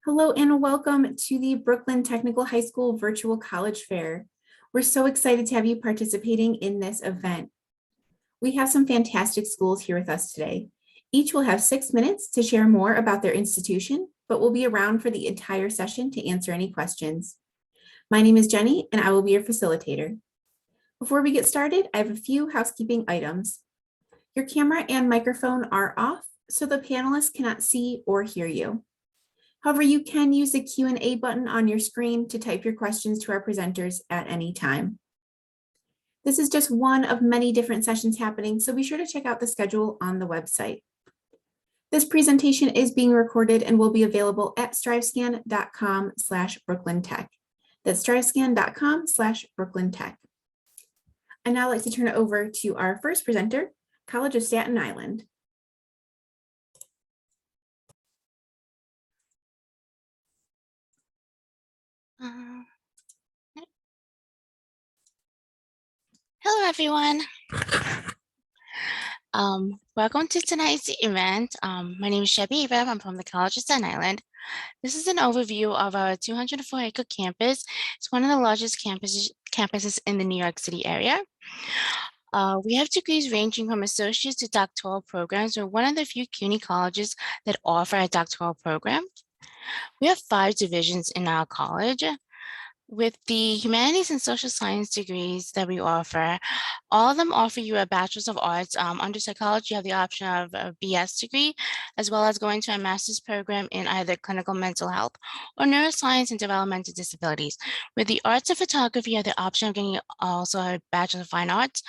Hello and welcome to the Brooklyn Technical High School Virtual College Fair. We're so excited to have you participating in this event. We have some fantastic schools here with us today. Each will have 6 minutes to share more about their institution, but will be around for the entire session to answer any questions. My name is Jenny and I will be your facilitator. Before we get started, I have a few housekeeping items. Your camera and microphone are off, so the panelists cannot see or hear you. However, you can use the Q&A button on your screen to type your questions to our presenters at any time. This is just one of many different sessions happening, so be sure to check out the schedule on the website. This presentation is being recorded and will be available at strivescan.com/BrooklynTech. That's strivescan.com/BrooklynTech. I'd now like to turn it over to our first presenter, College of Staten Island. Hello, everyone. Welcome to tonight's event. My name is Shebi Ibrahim. I'm from the College of Staten Island. This is an overview of our 204-acre campus. It's one of the largest campuses in the New York City area. We have degrees ranging from associates to doctoral programs. We're one of the few CUNY colleges that offer a doctoral program. We have 5 divisions in our college. With the humanities and social science degrees that we offer, all of them offer you a Bachelor's of Arts. Under psychology, you have the option of a BS degree, as well as going to a master's program in either clinical mental health or neuroscience and developmental disabilities. With the arts and photography, you have the option of getting also a Bachelor of Fine Arts.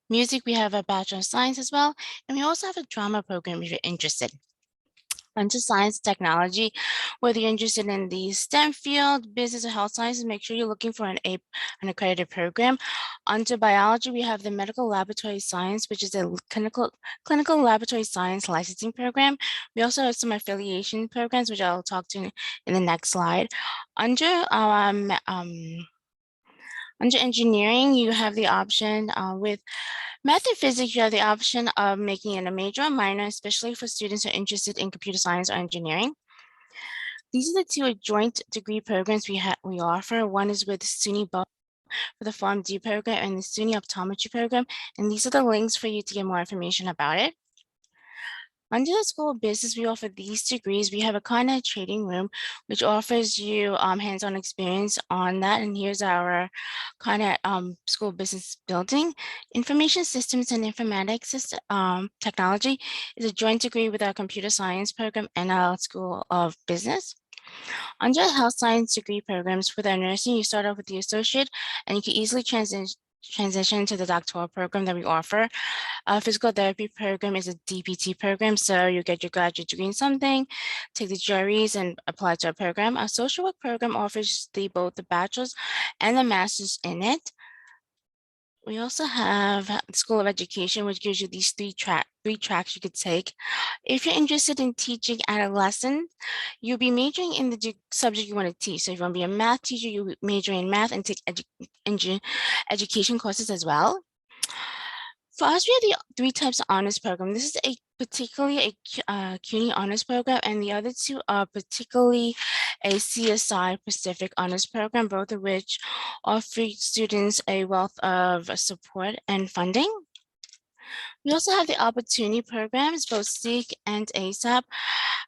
Music, we have a Bachelor of Science as well. And we also have a drama program if you're interested. Under science and technology, whether you're interested in the STEM field, business or health sciences, make sure you're looking for an accredited program. Under biology, we have the medical laboratory science, which is a clinical laboratory science licensing program. We also have some affiliation programs, which I'll talk to in the next slide. Under engineering, you have the option with math and physics, you have the option of making it a major or minor, especially for students who are interested in computer science or engineering. These are the 2 joint degree programs we offer. One is with SUNY for the PharmD program and the SUNY Optometry program. And these are the links for you to get more information about it. Under the School of Business, we offer these degrees. We have a Content trading room, which offers you hands-on experience on that. And here's our Content School of Business building. Information Systems and Informatics Technology is a joint degree with our Computer Science program and our School of Business. Under health science degree programs with our nursing, you start off with the associate and you can easily transition to the doctoral program that we offer. Our physical therapy program is a DPT program, so you get your graduate degree in something, take the GREs and apply to our program. Our social work program offers both the bachelor's and the master's in it. We also have the School of Education, which gives you these three tracks you could take. If you're interested in teaching adolescents, you'll be majoring in the subject you want to teach. So if you want to be a math teacher, you'll major in math and take education courses as well. For us, we have the 3 types of honors program. This is particularly a CUNY honors program, and the other 2 are particularly a CSI Pacific honors program, both of which offer students a wealth of support and funding. We also have the opportunity programs, both SEEK and ASAP.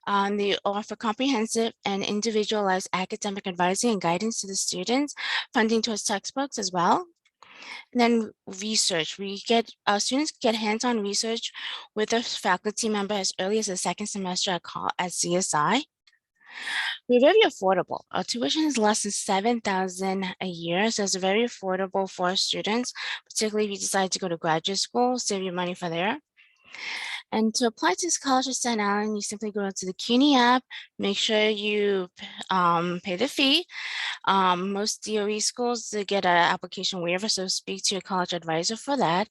They offer comprehensive and individualized academic advising and guidance to the students, funding towards textbooks as well. And then research, our students get hands-on research with a faculty member as early as the 2nd semester at CSI. We're very affordable. Our tuition is less than $7,000 a year, so it's very affordable for students, particularly if you decide to go to graduate school, save your money for there. And to apply to this College of Staten Island, you simply go to the CUNY app, make sure you pay the fee. Most DOE schools get an application waiver, so speak to your college advisor for that.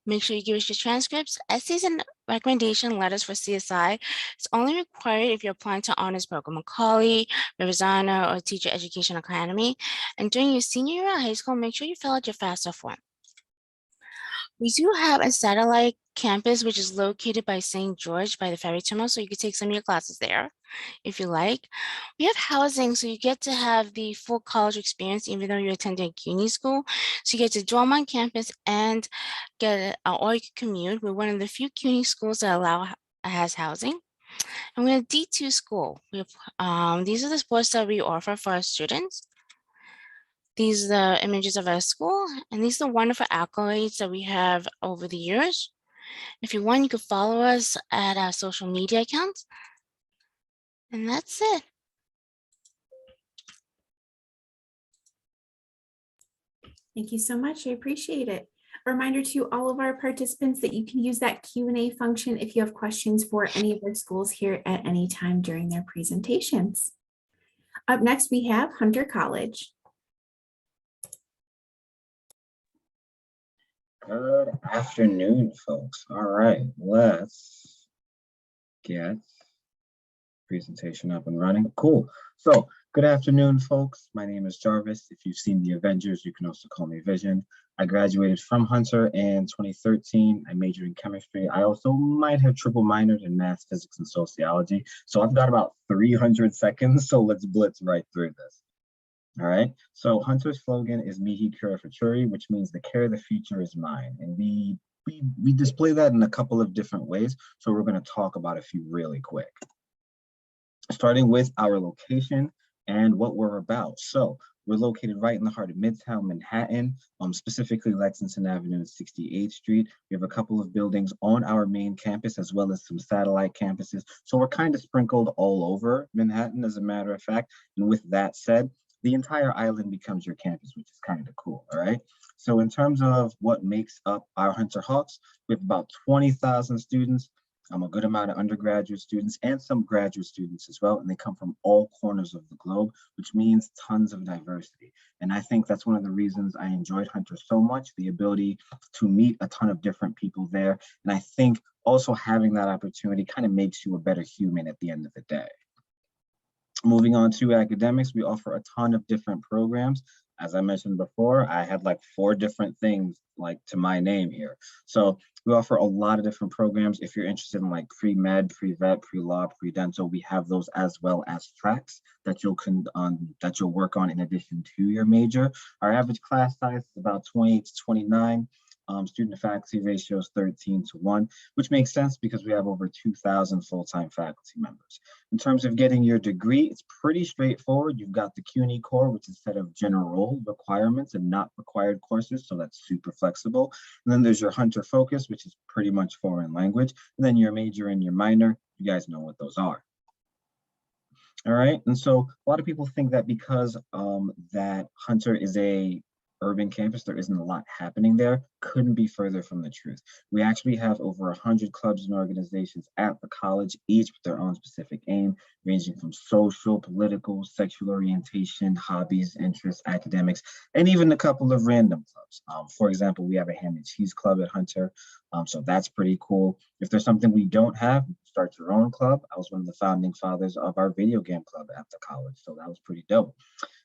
Make sure you give us your transcripts, essays, and recommendation letters for CSI. It's only required if you're applying to honors program, Macaulay, Rivers-Honor, or Teacher Education Academy. And during your senior year of high school, make sure you fill out your FAFSA form. We do have a satellite campus, which is located by St. George by the ferry terminal, so you could take some of your classes there if you like. We have housing, so you get to have the full college experience, even though you're attending a CUNY school. So you get to dorm on campus and or you can commute. We're one of the few CUNY schools that has housing. And we're a D2 school. These are the sports that we offer for our students. These are the images of our school, and these are the wonderful accolades that we have over the years. If you want, you could follow us at our social media accounts. And that's it. Thank you so much. I appreciate it. A reminder to all of our participants that you can use that Q&A function if you have questions for any of our schools here at any time during their presentations. Up next, we have Hunter College. Good afternoon, folks. All right, let's get presentation up and running. Cool. So good afternoon, folks. My name is Jarvis. If you've seen the Avengers, you can also call me Vision. I graduated from Hunter in 2013. I majored in chemistry. I also might have triple minored in math, physics, and sociology. So I've got about 300 seconds. So let's blitz right through this. All right, so Hunter's slogan is Mihi Cura Futuri, which means the care of the future is mine. And we display that in a couple of different ways. So we're going to talk about a few really quick. Starting with our location and what we're about. So we're located right in the heart of Midtown Manhattan, specifically Lexington Avenue and 68th Street. We have a couple of buildings on our main campus as well as some satellite campuses. So we're kind of sprinkled all over Manhattan, as a matter of fact. And with that said, the entire island becomes your campus, which is kind of cool, all right? So in terms of what makes up our Hunter Hawks, we have about 20,000 students, a good amount of undergraduate students and some graduate students as well, and they come from all corners of the globe, which means tons of diversity. And I think that's one of the reasons I enjoyed Hunter so much, the ability to meet a ton of different people there. And I think also having that opportunity kind of makes you a better human at the end of the day. Moving on to academics, we offer a ton of different programs. As I mentioned before, I had like 4 different things like to my name here. So we offer a lot of different programs. If you're interested in like pre-med, pre-vet, pre-law, pre-dental, we have those as well as tracks that you'll work on in addition to your major. Our average class size is about 28 to 29. Student to faculty ratio is 13:1, which makes sense because we have over 2,000 full-time faculty members. In terms of getting your degree, it's pretty straightforward. You've got the CUNY core, which is a set of general requirements and not required courses, so that's super flexible. And then there's your Hunter Focus, which is pretty much foreign language. And then your major and your minor, you guys know what those are. All right, and so a lot of people think that because that Hunter is a urban campus, there isn't a lot happening there. Couldn't be further from the truth. We actually have over 100 clubs and organizations at the college, each with their own specific aim, ranging from social, political, sexual orientation, hobbies, interests, academics, and even a couple of random clubs. For example, we have a ham and cheese club at Hunter, so that's pretty cool. If there's something we don't have, you can start your own club. I was one of the founding fathers of our video game club at the college, so that was pretty dope.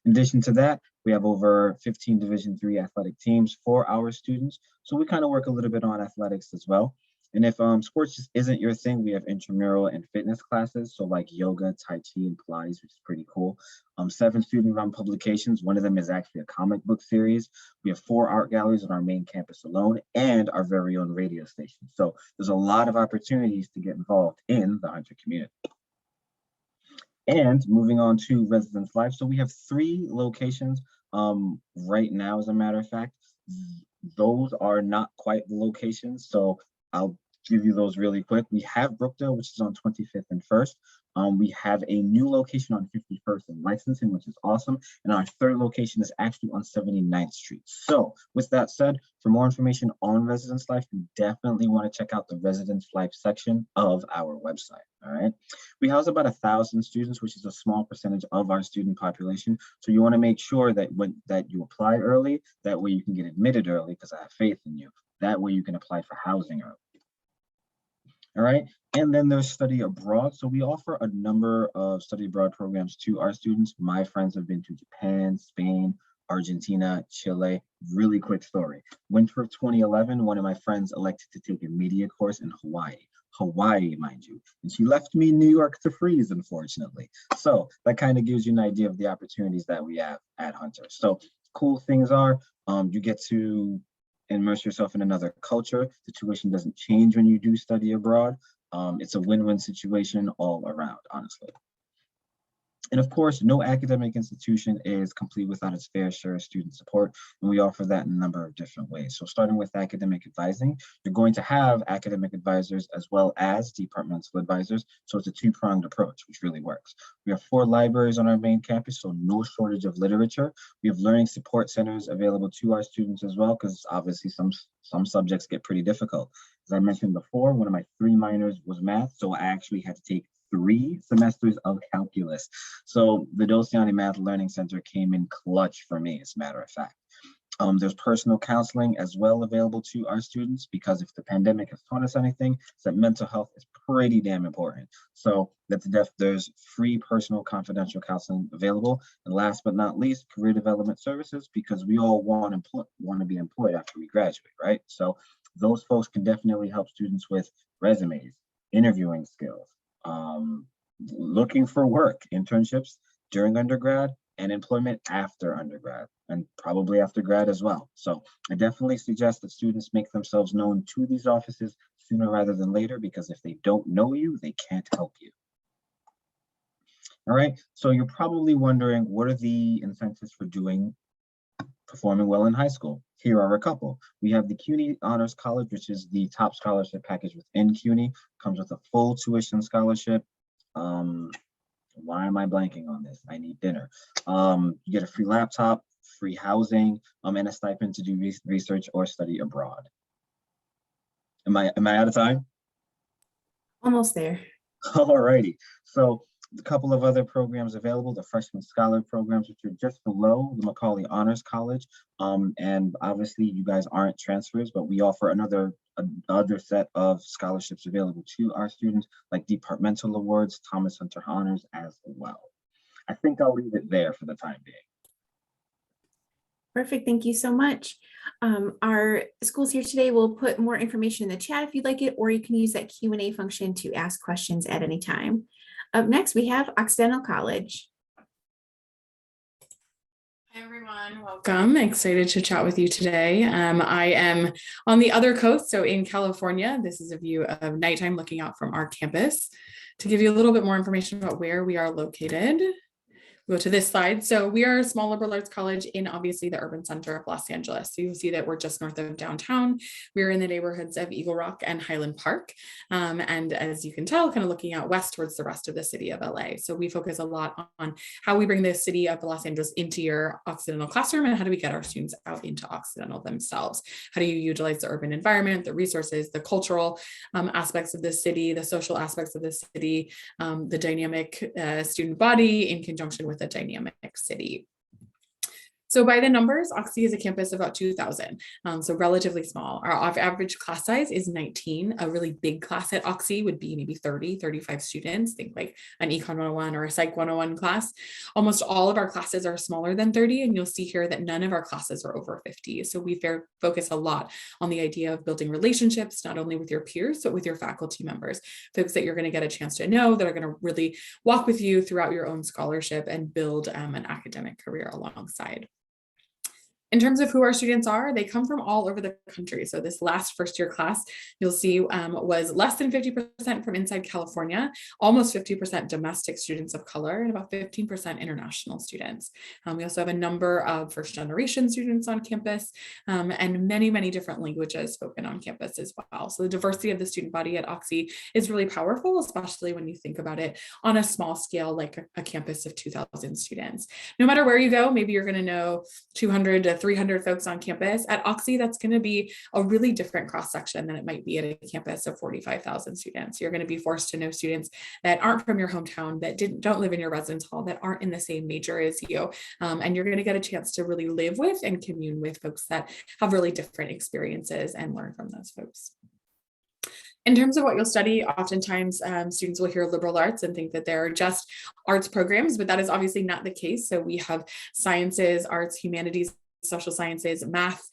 In addition to that, we have over 15 Division III athletic teams for our students. So we kind of work a little bit on athletics as well. And if sports just isn't your thing, we have intramural and fitness classes. So like yoga, Tai Chi, and Pilates, which is pretty cool. 7 student-run publications. One of them is actually a comic book series. We have 4 art galleries on our main campus alone and our very own radio station. So there's a lot of opportunities to get involved in the Hunter community. And moving on to residence life. So we have 3 locations right now, as a matter of fact. Those are not quite the locations, so I'll give you those really quick. We have Brookdale, which is on 25th and 1st. We have a new location on 51st and Lexington, which is awesome. And our 3rd location is actually on 79th Street. So with that said, for more information on residence life, you definitely want to check out the residence life section of our website. All right. We house about 1,000 students, which is a small percentage of our student population. So you want to make sure that that you apply early, that way you can get admitted early, because I have faith in you. That way you can apply for housing early. All right, and then there's study abroad. So we offer a number of study abroad programs to our students. My friends have been to Japan, Spain, Argentina, Chile. Really quick story. Winter of 2011, one of my friends elected to take a media course in Hawaii. Hawaii, mind you. And she left me in New York to freeze, unfortunately. So that kind of gives you an idea of the opportunities that we have at Hunter. So cool things are, you get to immerse yourself in another culture. The tuition doesn't change when you do study abroad. It's a win-win situation all around, honestly. And of course, no academic institution is complete without its fair share of student support, and we offer that in a number of different ways. So starting with academic advising, you're going to have academic advisors as well as departmental advisors. So it's a two-pronged approach, which really works. We have 4 libraries on our main campus, so no shortage of literature. We have learning support centers available to our students as well, because obviously some subjects get pretty difficult. As I mentioned before, one of my 3 minors was math, so I actually had to take 3 semesters of calculus. So the Dociani Math Learning Center came in clutch for me, as a matter of fact. There's personal counseling as well available to our students, because if the pandemic has taught us anything, it's that mental health is pretty damn important. So there's free personal confidential counseling available. And last but not least, career development services, because we all want to be employed after we graduate, right? So those folks can definitely help students with resumes, interviewing skills, looking for work, internships during undergrad, and employment after undergrad, and probably after grad as well. So I definitely suggest that students make themselves known to these offices sooner rather than later, because if they don't know you, they can't help you. All right, so you're probably wondering, what are the incentives for performing well in high school? Here are a couple. We have the CUNY Honors College, which is the top scholarship package within CUNY, comes with a full tuition scholarship. Why am I blanking on this? I need dinner. You get a free laptop, free housing, and a stipend to do research or study abroad. Am I out of time? Almost there. Alrighty. So a couple of other programs available, the freshman scholar programs, which are just below the Macaulay Honors College. And obviously you guys aren't transfers, but we offer another set of scholarships available to our students, like departmental awards, Thomas Hunter Honors as well. I think I'll leave it there for the time being. Perfect. Thank you so much. Our schools here today will put more information in the chat if you'd like it, or you can use that Q&A function to ask questions at any time. Up next, we have Occidental College. Hi everyone, welcome. Excited to chat with you today. I am on the other coast, so in California. This is a view of nighttime looking out from our campus. To give you a little bit more information about where we are located, go to this slide. So we are a small liberal arts college in obviously the urban center of Los Angeles. So you'll see that we're just north of downtown. We're in the neighborhoods of Eagle Rock and Highland Park. And as you can tell, kind of looking out west towards the rest of the city of LA. So we focus a lot on how we bring the city of Los Angeles into your Occidental classroom, and how do we get our students out into Occidental themselves? How do you utilize the urban environment, the resources, the cultural aspects of the city, the social aspects of the city, the dynamic student body in conjunction with a dynamic city. So by the numbers, Oxy is a campus of about 2,000, so relatively small. Our average class size is 19. A really big class at Oxy would be maybe 30, 35 students. Think like an Econ 101 or a Psych 101 class. Almost all of our classes are smaller than 30, and you'll see here that none of our classes are over 50. So we focus a lot on the idea of building relationships, not only with your peers, but with your faculty members, folks that you're going to get a chance to know, that are going to really walk with you throughout your own scholarship and build an academic career alongside. In terms of who our students are, they come from all over the country. So this last first year class, you'll see was less than 50% from inside California, almost 50% domestic students of color, and about 15% international students. We also have a number of first generation students on campus, and many, many different languages spoken on campus as well. So the diversity of the student body at Oxy is really powerful, especially when you think about it on a small scale, like a campus of 2,000 students. No matter where you go, maybe you're going to know 200 to 300 folks on campus. At Oxy, that's going to be a really different cross-section than it might be at a campus of 45,000 students. You're going to be forced to know students that aren't from your hometown, that don't live in your residence hall, that aren't in the same major as you. And you're going to get a chance to really live with and commune with folks that have really different experiences and learn from those folks. In terms of what you'll study, oftentimes students will hear liberal arts and think that there are just arts programs, but that is obviously not the case. So we have sciences, arts, humanities, social sciences, math.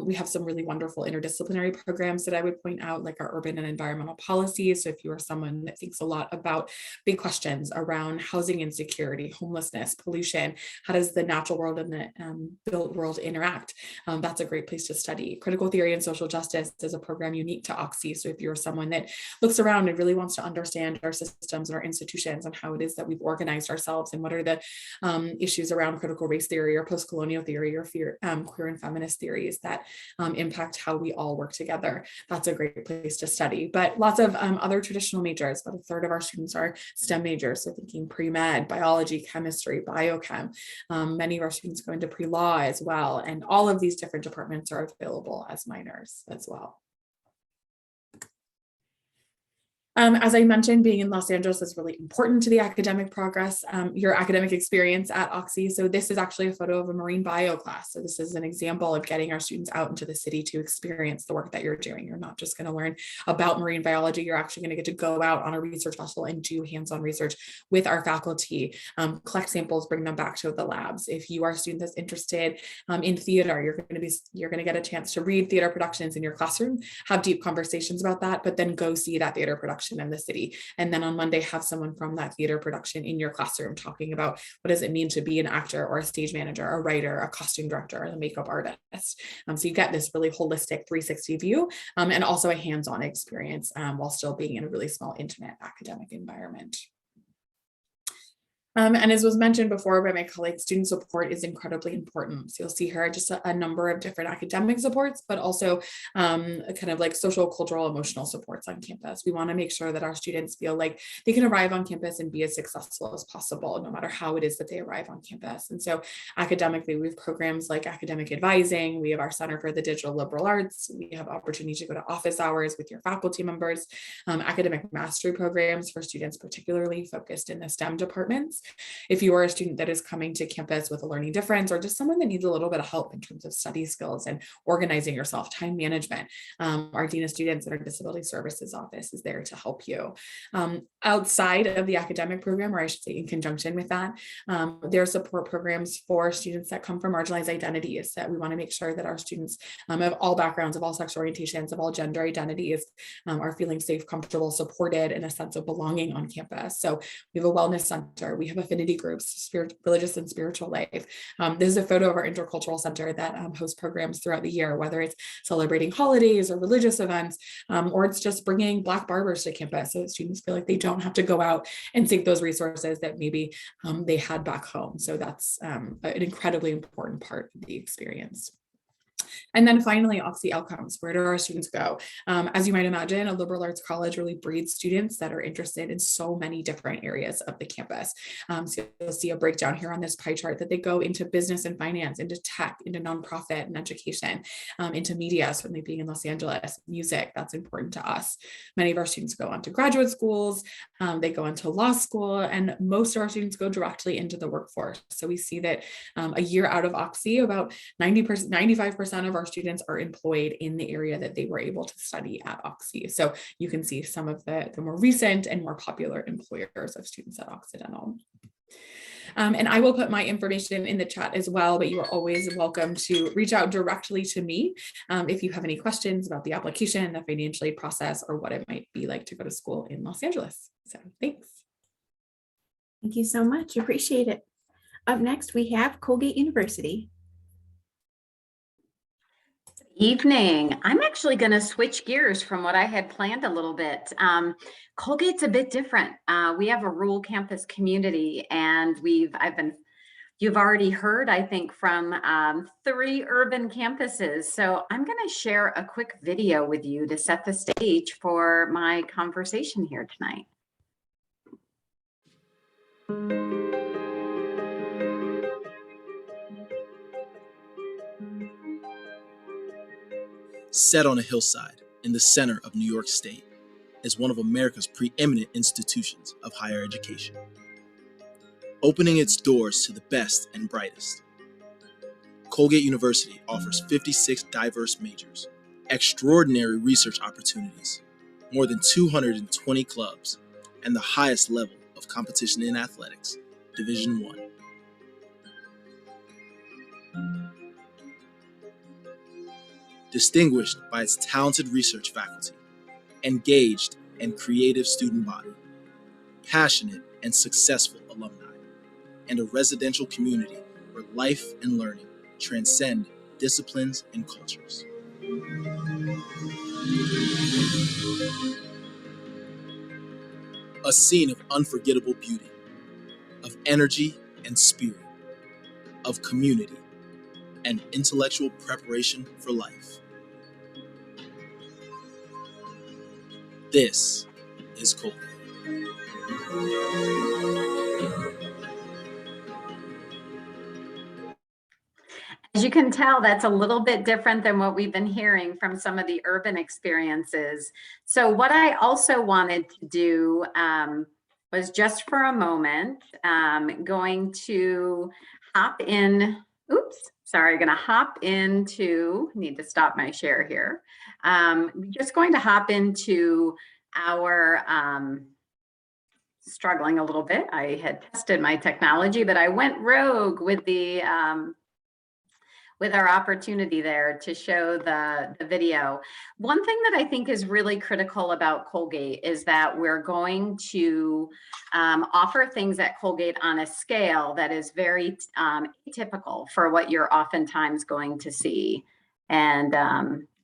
We have some really wonderful interdisciplinary programs that I would point out, like our urban and environmental policies. So if you are someone that thinks a lot about big questions around housing insecurity, homelessness, pollution, how does the natural world and the built world interact? That's a great place to study. Critical theory and social justice is a program unique to Oxy. So if you're someone that looks around and really wants to understand our systems and our institutions and how it is that we've organized ourselves and what are the issues around critical race theory or post-colonial theory or queer and feminist theories that impact how we all work together. That's a great place to study. But lots of other traditional majors, about a third of our students are STEM majors, so thinking pre-med, biology, chemistry, biochem. Many of our students go into pre-law as well, and all of these different departments are available as minors as well. As I mentioned, being in Los Angeles is really important to the academic progress, your academic experience at Oxy. So this is actually a photo of a marine bio class. So this is an example of getting our students out into the city to experience the work that you're doing. You're not just going to learn about marine biology. You're actually going to get to go out on a research vessel and do hands-on research with our faculty, collect samples, bring them back to the labs. If you are a student that's interested in theater, you're going to get a chance to read theater productions in your classroom, have deep conversations about that, but then go see that theater production in the city. And then on Monday, have someone from that theater production in your classroom talking about what does it mean to be an actor or a stage manager, a writer, a costume director, or a makeup artist. So you get this really holistic 360 view and also a hands-on experience while still being in a really small, intimate academic environment. And as was mentioned before by my colleagues, student support is incredibly important. So you'll see here just a number of different academic supports, but also kind of like social, cultural, emotional supports on campus. We want to make sure that our students feel like they can arrive on campus and be as successful as possible, no matter how it is that they arrive on campus. And so academically, we have programs like academic advising. We have our Center for the Digital Liberal Arts. We have opportunity to go to office hours with your faculty members, academic mastery programs for students, particularly focused in the STEM departments. If you are a student that is coming to campus with a learning difference or just someone that needs a little bit of help in terms of study skills and organizing yourself, time management, our Dean of Students and our Disability Services Office is there to help you. Outside of the academic program, or I should say in conjunction with that, there are support programs for students that come from marginalized identities that we want to make sure that our students of all backgrounds, of all sexual orientations, of all gender identities are feeling safe, comfortable, supported, and a sense of belonging on campus. So we have a wellness center, we have affinity groups, religious and spiritual life. This is a photo of our intercultural center that hosts programs throughout the year, whether it's celebrating holidays or religious events, or it's just bringing Black barbers to campus so that students feel like they don't have to go out and seek those resources that maybe they had back home. So that's an incredibly important part of the experience. And then finally, Oxy outcomes. Where do our students go? As you might imagine, a liberal arts college really breeds students that are interested in so many different areas of the campus. So you'll see a breakdown here on this pie chart that they go into business and finance, into tech, into nonprofit and education, into media, certainly being in Los Angeles, music, that's important to us. Many of our students go on to graduate schools, they go into law school, and most of our students go directly into the workforce. So we see that a year out of Oxy, about 90%, 95% of our students are employed in the area that they were able to study at Oxy. So you can see some of the more recent and more popular employers of students at Occidental. And I will put my information in the chat as well, but you are always welcome to reach out directly to me if you have any questions about the application, the financial aid process, or what it might be like to go to school in Los Angeles. So thanks. Thank you so much. Appreciate it. Up next, we have Colgate University. Evening. I'm actually going to switch gears from what I had planned a little bit. Colgate's a bit different. We have a rural campus community, and you've already heard, I think, from 3 urban campuses. So I'm going to share a quick video with you to set the stage for my conversation here tonight. Set on a hillside in the center of New York State is one of America's preeminent institutions of higher education, opening its doors to the best and brightest. Colgate University offers 56 diverse majors, extraordinary research opportunities, more than 220 clubs, and the highest level of competition in athletics, Division I. Distinguished by its talented research faculty, engaged and creative student body, passionate and successful alumni, and a residential community where life and learning transcend disciplines and cultures. A scene of unforgettable beauty, of energy and spirit, of community and intellectual preparation for life. This is Colgate. As you can tell, that's a little bit different than what we've been hearing from some of the urban experiences. So what I also wanted to do was just for a moment, going to hop in, need to stop my share here. Just going to hop into our, struggling a little bit. I had tested my technology, but I went rogue with the, with our opportunity there to show the video. One thing that I think is really critical about Colgate is that we're going to offer things at Colgate on a scale that is very atypical for what you're oftentimes going to see. And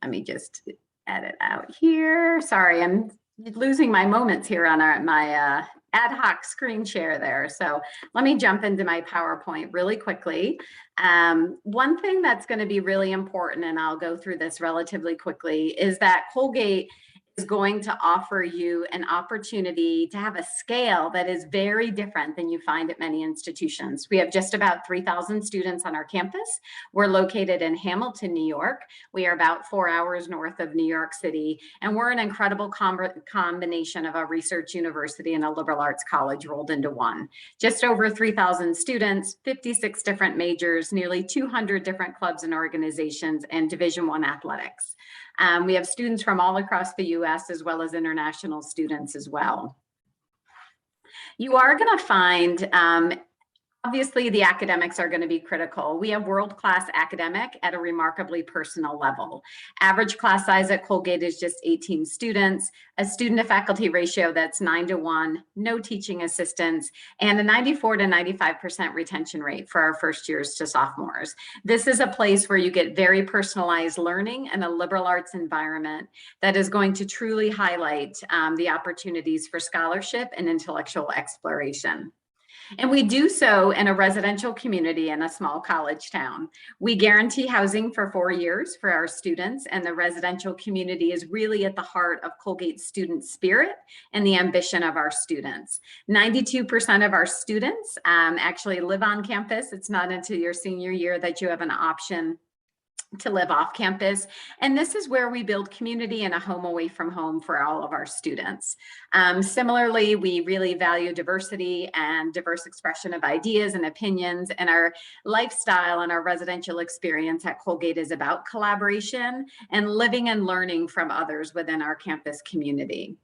let me just edit out here. Sorry, I'm losing my moments here on my ad hoc screen share there. So let me jump into my PowerPoint really quickly. One thing that's going to be really important, and I'll go through this relatively quickly, is that Colgate is going to offer you an opportunity to have a scale that is very different than you find at many institutions. We have just about 3,000 students on our campus. We're located in Hamilton, New York. We are about 4 hours north of New York City, and we're an incredible combination of a research university and a liberal arts college rolled into one. Just over 3,000 students, 56 different majors, nearly 200 different clubs and organizations, and Division I athletics. We have students from all across the US as well as international students as well. You are going to find, obviously, the academics are going to be critical. We have world-class academic at a remarkably personal level. Average class size at Colgate is just 18 students, a student to faculty ratio that's 9-to-1, no teaching assistants, and a 94 to 95% retention rate for our first years to sophomores. This is a place where you get very personalized learning and a liberal arts environment that is going to truly highlight the opportunities for scholarship and intellectual exploration. And we do so in a residential community in a small college town. We guarantee housing for 4 years for our students, and the residential community is really at the heart of Colgate's student spirit and the ambition of our students. 92% of our students actually live on campus. It's not until your senior year that you have an option to live off campus. And this is where we build community and a home away from home for all of our students. Similarly, we really value diversity and diverse expression of ideas and opinions, and our lifestyle and our residential experience at Colgate is about collaboration and living and learning from others within our campus community.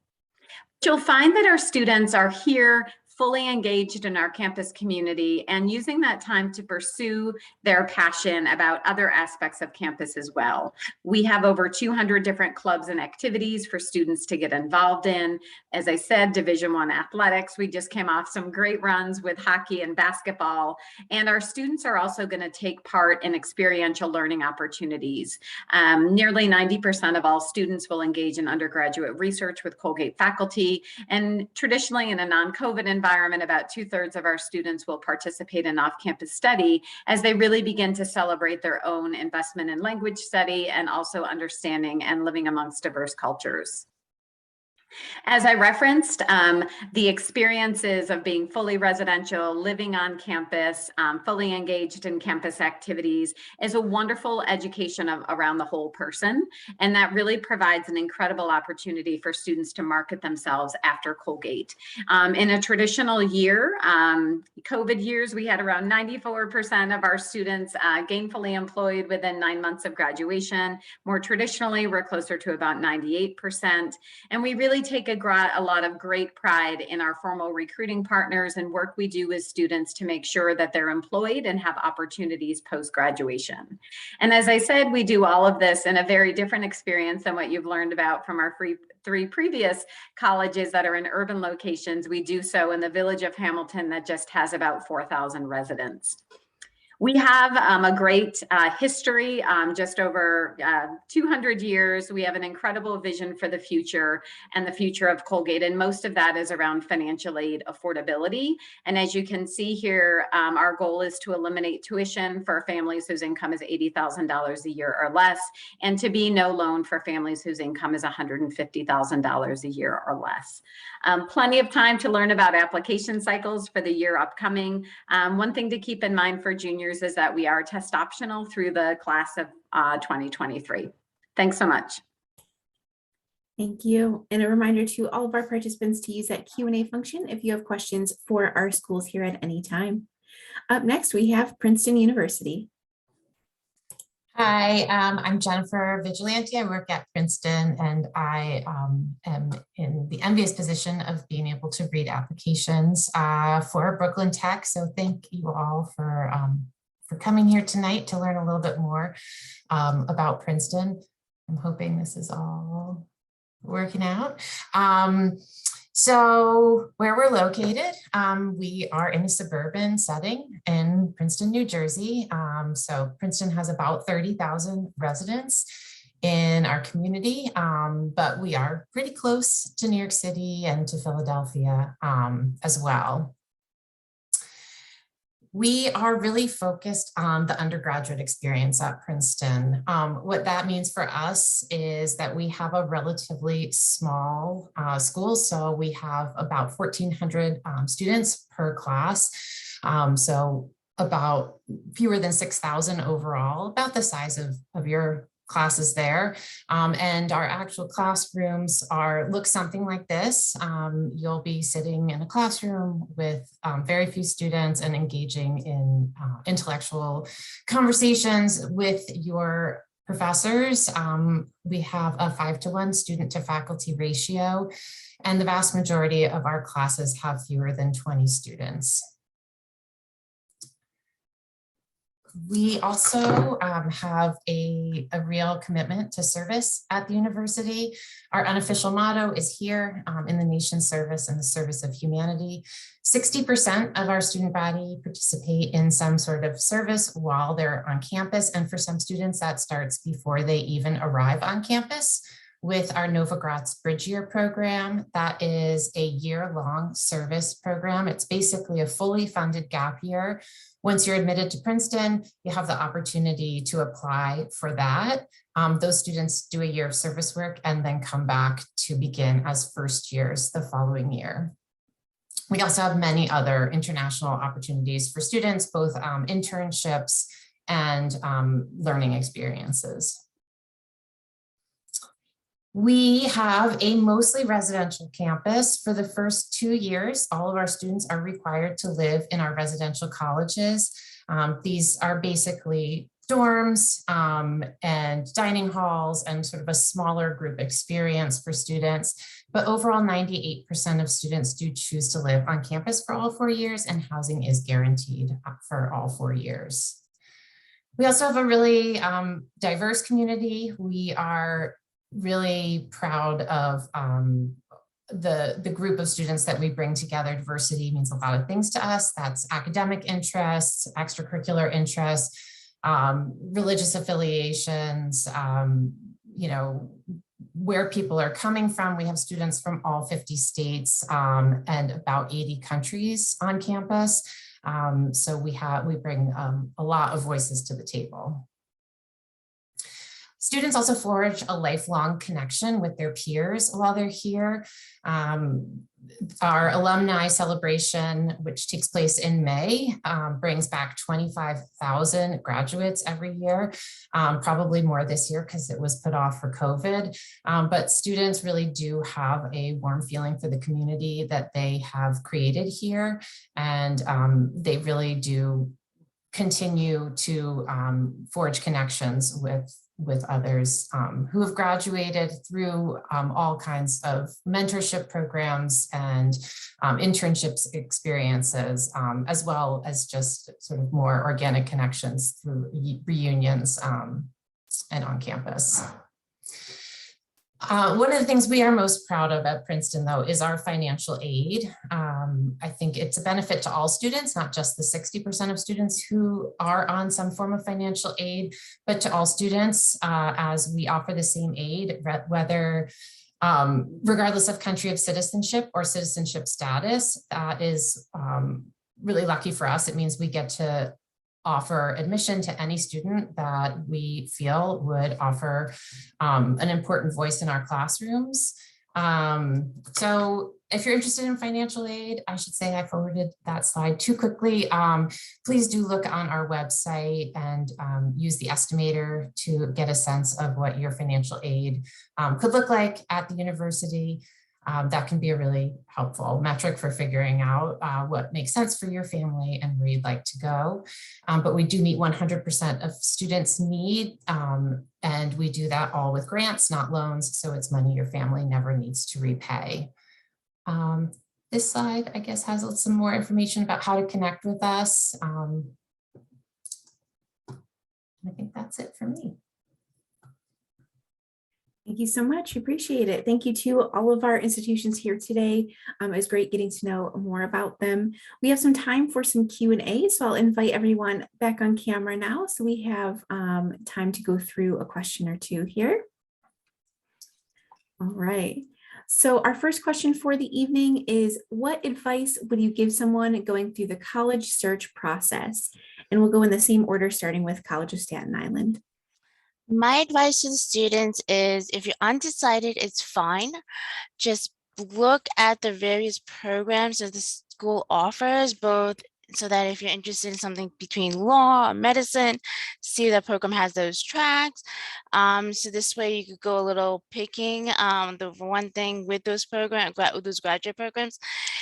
You'll find that our students are here fully engaged in our campus community and using that time to pursue their passion about other aspects of campus as well. We have over 200 different clubs and activities for students to get involved in. As I said, Division I athletics. We just came off some great runs with hockey and basketball, and our students are also going to take part in experiential learning opportunities. Nearly 90% of all students will engage in undergraduate research with Colgate faculty, and traditionally in a non-COVID environment, about 2/3 of our students will participate in off-campus study as they really begin to celebrate their own investment in language study and also understanding and living amongst diverse cultures. As I referenced, the experiences of being fully residential, living on campus, fully engaged in campus activities is a wonderful education around the whole person. And that really provides an incredible opportunity for students to market themselves after Colgate. In a traditional year, COVID years, we had around 94% of our students gainfully employed within 9 months of graduation. More traditionally, we're closer to about 98%. And we really take a lot of great pride in our formal recruiting partners and work we do with students to make sure that they're employed and have opportunities post-graduation. And as I said, we do all of this in a very different experience than what you've learned about from our three previous colleges that are in urban locations. We do so in the village of Hamilton that just has about 4,000 residents. We have a great history, just over 200 years. We have an incredible vision for the future and the future of Colgate, and most of that is around financial aid affordability. And as you can see here, our goal is to eliminate tuition for families whose income is $80,000 a year or less, and to be no loan for families whose income is $150,000 a year or less. Plenty of time to learn about application cycles for the year upcoming. One thing to keep in mind for juniors is that we are test optional through the class of 2023. Thanks so much. Thank you. And a reminder to all of our participants to use that Q&A function if you have questions for our schools here at any time. Up next, we have Princeton University. Hi, I'm Jennifer Vigilante. I work at Princeton, and I am in the envious position of being able to read applications for Brooklyn Tech. So thank you all for coming here tonight to learn a little bit more about Princeton. I'm hoping this is all working out. So where we're located, we are in a suburban setting in Princeton, New Jersey. So Princeton has about 30,000 residents in our community, but we are pretty close to New York City and to Philadelphia as well. We are really focused on the undergraduate experience at Princeton. What that means for us is that we have a relatively small school. So we have about 1,400 students per class. So about fewer than 6,000 overall, about the size of your classes there. And our actual classrooms look something like this. You'll be sitting in a classroom with very few students and engaging in intellectual conversations with your professors. We have a 5-to-1 student to faculty ratio, and the vast majority of our classes have fewer than 20 students. We also have a real commitment to service at the university. Our unofficial motto is here in the nation's service and the service of humanity. 60% of our student body participate in some sort of service while they're on campus. And for some students, that starts before they even arrive on campus with our Nova Gratz Bridge Year program. That is a year-long service program. It's basically a fully funded gap year. Once you're admitted to Princeton, you have the opportunity to apply for that. Those students do a year of service work and then come back to begin as first years the following year. We also have many other international opportunities for students, both internships and learning experiences. We have a mostly residential campus. For the first 2 years, all of our students are required to live in our residential colleges. These are basically dorms and dining halls and sort of a smaller group experience for students. But overall, 98% of students do choose to live on campus for all 4 years, and housing is guaranteed for all 4 years. We also have a really diverse community. We are really proud of the group of students that we bring together. Diversity means a lot of things to us. That's academic interests, extracurricular interests, religious affiliations, you know, where people are coming from. We have students from all 50 states and about 80 countries on campus. So we bring a lot of voices to the table. Students also forge a lifelong connection with their peers while they're here. Our alumni celebration, which takes place in May, brings back 25,000 graduates every year, probably more this year because it was put off for COVID. But students really do have a warm feeling for the community that they have created here. And they really do continue to forge connections with others who have graduated through all kinds of mentorship programs and internships experiences, as well as just sort of more organic connections through reunions and on campus. One of the things we are most proud of at Princeton, though, is our financial aid. I think it's a benefit to all students, not just the 60% of students who are on some form of financial aid, but to all students as we offer the same aid, whether regardless of country of citizenship or citizenship status. That is really lucky for us. It means we get to offer admission to any student that we feel would offer an important voice in our classrooms. So if you're interested in financial aid, I should say I forwarded that slide too quickly. Please do look on our website and use the estimator to get a sense of what your financial aid could look like at the university. That can be a really helpful metric for figuring out what makes sense for your family and where you'd like to go. But we do meet 100% of students' need, and we do that all with grants, not loans, so it's money your family never needs to repay. This slide, I guess, has some more information about how to connect with us. I think that's it for me. Thank you so much. Appreciate it. Thank you to all of our institutions here today. It was great getting to know more about them. We have some time for some Q&A, so I'll invite everyone back on camera now. So we have time to go through a question or two here. All right. So our first question for the evening is, what advice would you give someone going through the college search process? And we'll go in the same order, starting with College of Staten Island. My advice to the students is, if you're undecided, it's fine. Just look at the various programs that the school offers, both so that if you're interested in something between law or medicine, see that program has those tracks. So this way you could go a little picking. The one thing with those programs, with those graduate programs,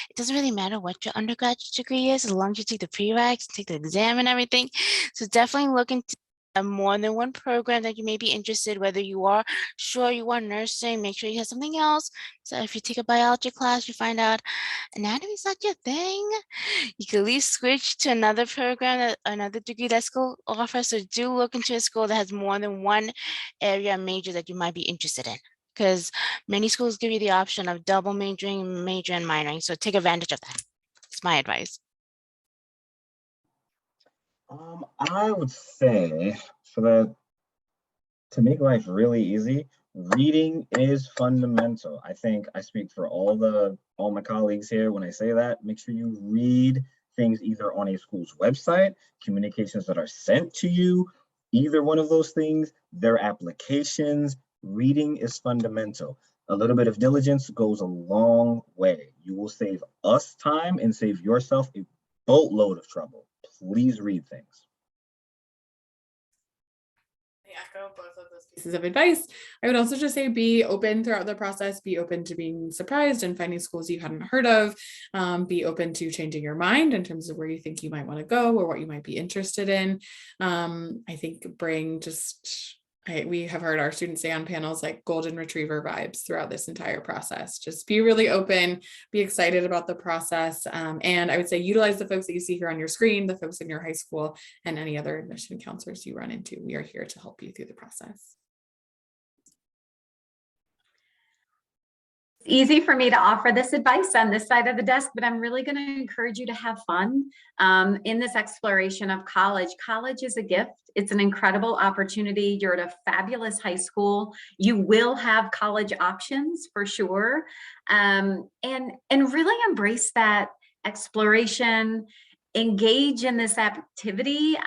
it doesn't really matter what your undergraduate degree is, as long as you take the prereqs, take the exam and everything. So definitely look into more than one program that you may be interested, whether you are sure you want nursing, make sure you have something else. So if you take a biology class, you find out anatomy is not your thing, you can at least switch to another program, another degree that school offers. So do look into a school that has more than one area major that you might be interested in, because many schools give you the option of double majoring, major and minoring. So take advantage of that. It's my advice. I would say, to make life really easy, reading is fundamental. I think I speak for all my colleagues here when I say that. Make sure you read things either on a school's website, communications that are sent to you, either one of those things, their applications. Reading is fundamental. A little bit of diligence goes a long way. You will save us time and save yourself a boatload of trouble. Please read things. I echo both of those pieces of advice. I would also just say be open throughout the process, be open to being surprised and finding schools you hadn't heard of, be open to changing your mind in terms of where you think you might want to go or what you might be interested in. I think we have heard our students say on panels like golden retriever vibes throughout this entire process. Just be really open, be excited about the process. And I would say utilize the folks that you see here on your screen, the folks in your high school, and any other admission counselors you run into. We are here to help you through the process. It's easy for me to offer this advice on this side of the desk, but I'm really going to encourage you to have fun in this exploration of college. College is a gift. It's an incredible opportunity. You're at a fabulous high school. You will have college options for sure. And really embrace that exploration engage in this activity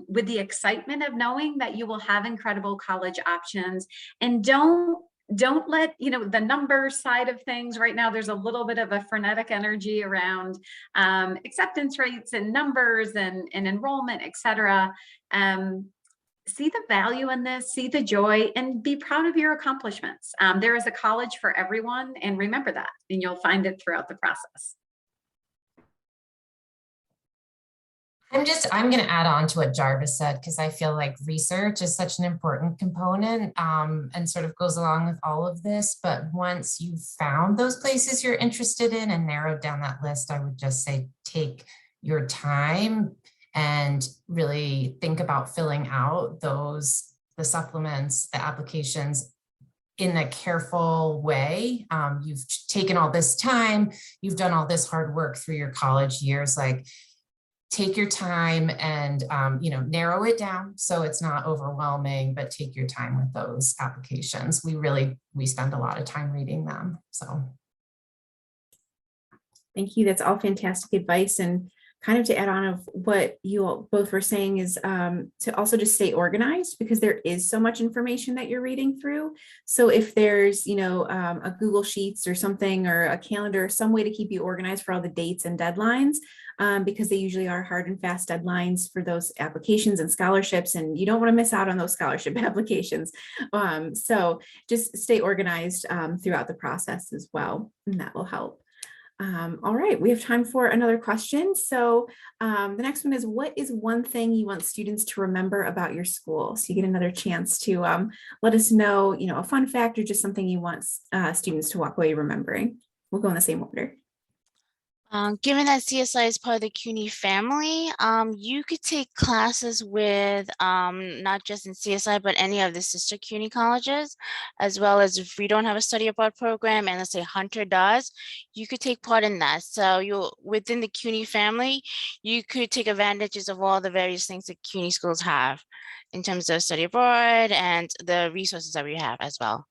with the excitement of knowing that you will have incredible college options, and don't let the number side of things right now. There's a little bit of a frenetic energy around acceptance rates and numbers and enrollment, etc. See the value in this, see the joy, and be proud of your accomplishments. There is a college for everyone, and remember that, and you'll find it throughout the process. I'm going to add on to what Jarvis said, because I feel like research is such an important component and sort of goes along with all of this. But once you've found those places you're interested in and narrowed down that list, I would just say take your time and really think about filling out the supplements, the applications in a careful way. You've taken all this time, you've done all this hard work through your college years, like take your time and narrow it down so it's not overwhelming, but take your time with those applications. We spend a lot of time reading them. So Thank you. That's all fantastic advice. And kind of to add on of what you all both were saying is to also just stay organized, because there is so much information that you're reading through. So if there's, a Google Sheets or something, or a calendar, some way to keep you organized for all the dates and deadlines, because they usually are hard and fast deadlines for those applications and scholarships, and you don't want to miss out on those scholarship applications. So just stay organized throughout the process as well, and that will help. All right, we have time for another question. So the next one is, what is one thing you want students to remember about your school? So you get another chance to let us know, a fun fact or just something you want students to walk away remembering. We'll go in the same order. Given that CSI is part of the CUNY family, you could take classes with not just in CSI, but any of the sister CUNY colleges, as well as if we don't have a study abroad program and let's say Hunter does, you could take part in that. So within the CUNY family, you could take advantages of all the various things that CUNY schools have in terms of study abroad and the resources that we have as well.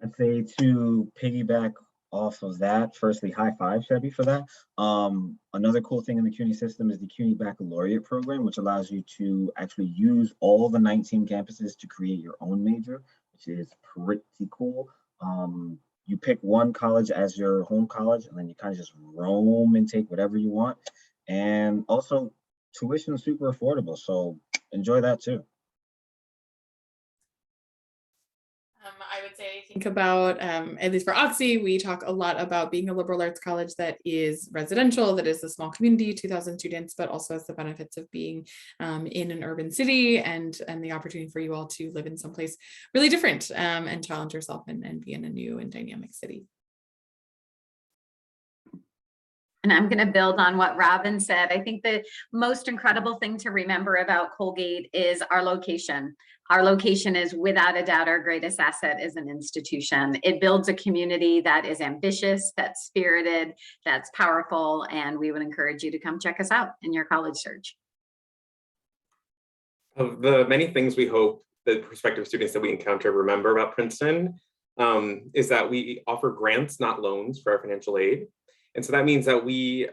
I'd say to piggyback off of that, firstly, high five, Chevy, for that. Another cool thing in the CUNY system is the CUNY Baccalaureate program, which allows you to actually use all the 19 campuses to create your own major, which is pretty cool. You pick one college as your home college, and then you kind of just roam and take whatever you want. And also, tuition is super affordable, so enjoy that too. I would say think about, at least for Oxy, we talk a lot about being a liberal arts college that is residential, that is a small community, 2,000 students, but also has the benefits of being in an urban city and the opportunity for you all to live in someplace really different and challenge yourself and be in a new and dynamic city. And I'm going to build on what Robin said. I think the most incredible thing to remember about Colgate is our location. Our location is without a doubt our greatest asset as an institution. It builds a community that is ambitious, that's spirited, that's powerful, and we would encourage you to come check us out in your college search. Of the many things we hope the prospective students that we encounter remember about Princeton is that we offer grants, not loans, for our financial aid. And so that means that we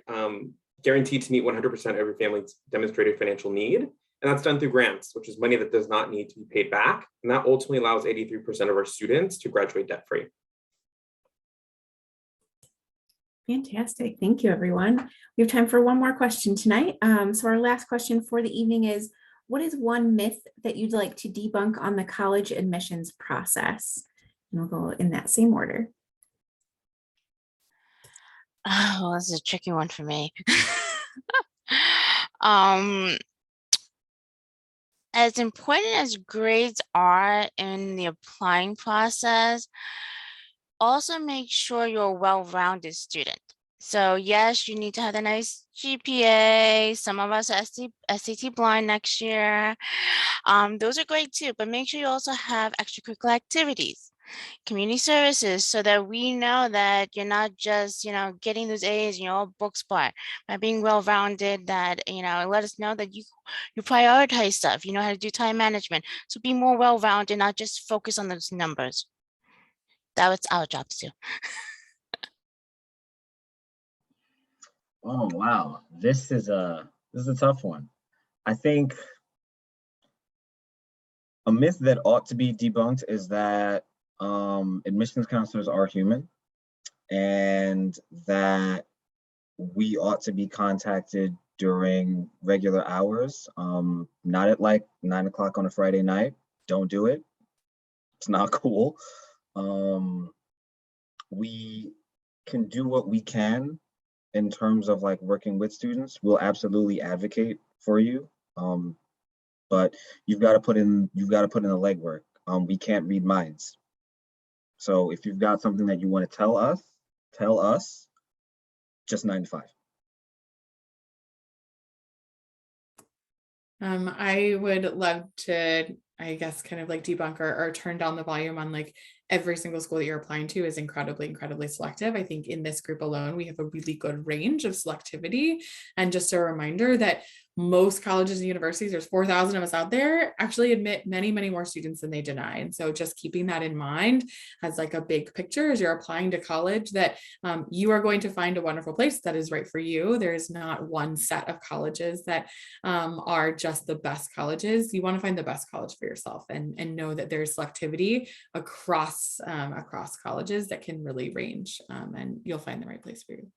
guarantee to meet 100% of every family's demonstrated financial need. And that's done through grants, which is money that does not need to be paid back. And that ultimately allows 83% of our students to graduate debt-free. Fantastic. Thank you, everyone. We have time for one more question tonight. So our last question for the evening is, what is one myth that you'd like to debunk on the college admissions process? And we'll go in that same order. Oh, this is a tricky one for me. As important as grades are in the applying process, also make sure you're a well-rounded student. So yes, you need to have a nice GPA. Some of us are SAT blind next year. Those are great too, but make sure you also have extracurricular activities, community services, so that we know that you're not just, getting those A's, book smart. By being well-rounded, that, let us know that you prioritize stuff, you know how to do time management. So be more well-rounded, not just focus on those numbers. That was our job to do. Oh, wow. This is a tough one. I think a myth that ought to be debunked is that admissions counselors are human, and that we ought to be contacted during regular hours, not at like 9 o'clock on a Friday night. Don't do it. It's not cool. We can do what we can in terms of like working with students. We'll absolutely advocate for you. But you've got to put in the legwork. We can't read minds. So if you've got something that you want to tell us, just 9 to 5. I would love to, I guess, kind of like debunk or turn down the volume on like every single school that you're applying to is incredibly selective. I think in this group alone, we have a really good range of selectivity. And just a reminder that most colleges and universities, there's 4,000 of us out there, actually admit many more students than they deny. And so just keeping that in mind as like a big picture as you're applying to college, that you are going to find a wonderful place that is right for you. There's not one set of colleges that are just the best colleges. You want to find the best college for yourself, and know that there's selectivity across colleges that can really range, and you'll find the right place for you.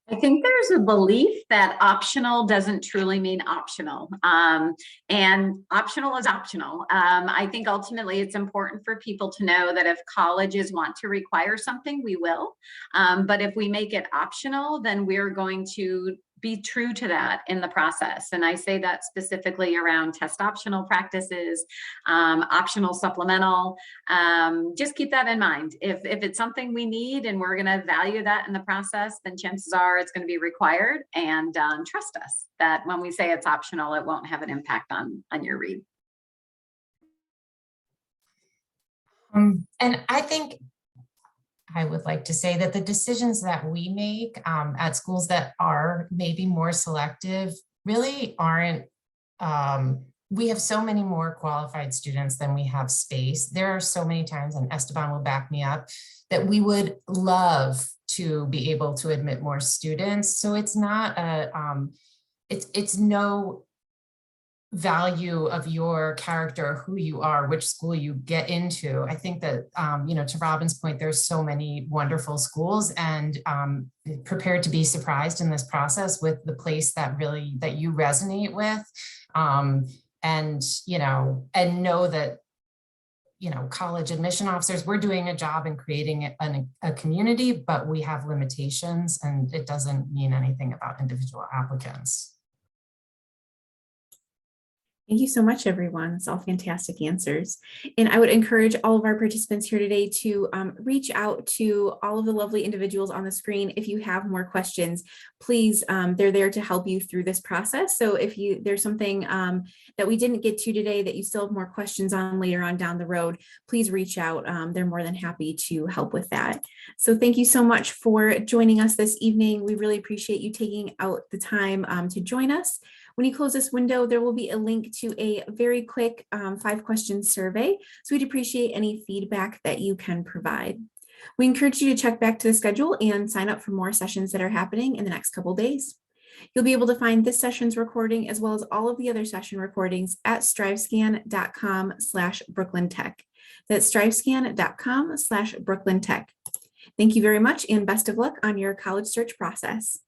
I think there's a belief that optional doesn't truly mean optional, and optional is optional. I think ultimately it's important for people to know that if colleges want to require something, we will. But if we make it optional, then we're going to be true to that in the process. And I say that specifically around test optional practices, optional supplemental. Just keep that in mind. If it's something we need and we're going to value that in the process, then chances are it's going to be required. And trust us that when we say it's optional, it won't have an impact on your read. And I think I would like to say that the decisions that we make at schools that are maybe more selective really aren't, we have so many more qualified students than we have space. There are so many times, and Esteban will back me up, that we would love to be able to admit more students. So it's not a, it's no value of your character, who you are, which school you get into. I think that, to Robin's point, there's so many wonderful schools, and prepared to be surprised in this process with the place that you resonate with. And know that, college admission officers, we're doing a job in creating a community, but we have limitations, and it doesn't mean anything about individual applicants. Thank you so much, everyone. It's all fantastic answers. And I would encourage all of our participants here today to reach out to all of the lovely individuals on the screen. If you have more questions, please, they're there to help you through this process. So if there's something that we didn't get to today that you still have more questions on later on down the road, please reach out. They're more than happy to help with that. So thank you so much for joining us this evening. We really appreciate you taking out the time to join us. When you close this window, there will be a link to a very quick 5-question survey. So we'd appreciate any feedback that you can provide. We encourage you to check back to the schedule and sign up for more sessions that are happening in the next couple days. You'll be able to find this session's recording as well as all of the other session recordings at strivescan.com/BrooklynTech. That's strivescan.com/BrooklynTech. Thank you very much and best of luck on your college search process.